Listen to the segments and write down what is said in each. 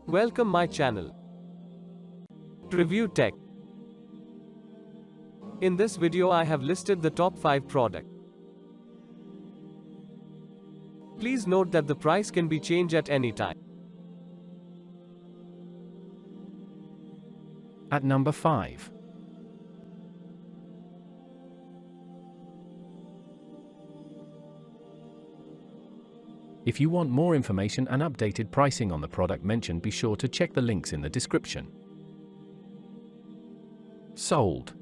Welcome my channel. Review Tech. In this video I have listed the top 5 product. Please note that the price can be changed at any time. At number 5. If you want more information and updated pricing on the product mentioned, be sure to check the links in the description. Sold.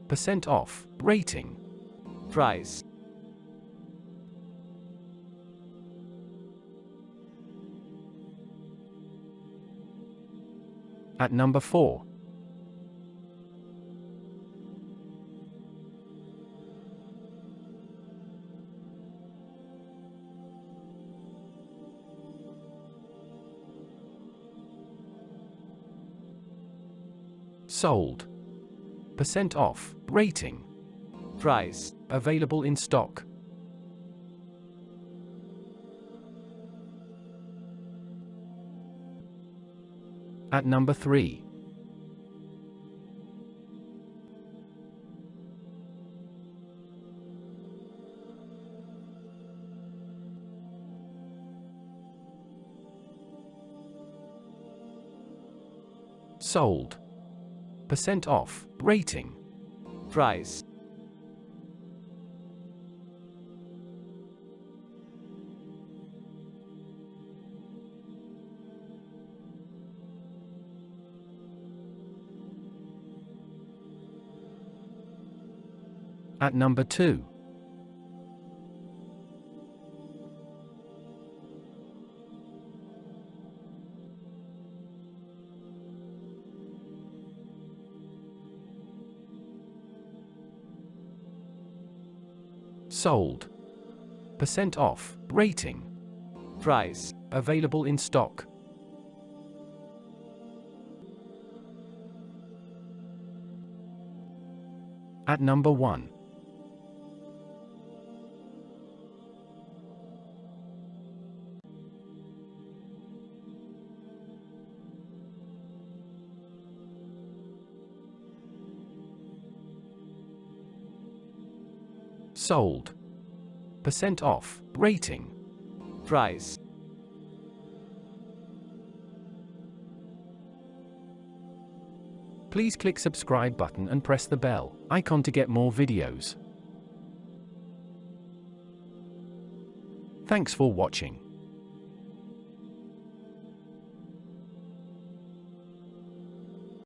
% off. Rating. Price. At number 4. Sold. % off. Rating. Price. Available in stock. At number 3. Sold. % off. Rating. Price. At number 2. Sold. % off. Rating. Price. Available in stock. At number 1. Sold. % off. Rating. Price. Please click subscribe button and press the bell icon to get more videos. Thanks for watching.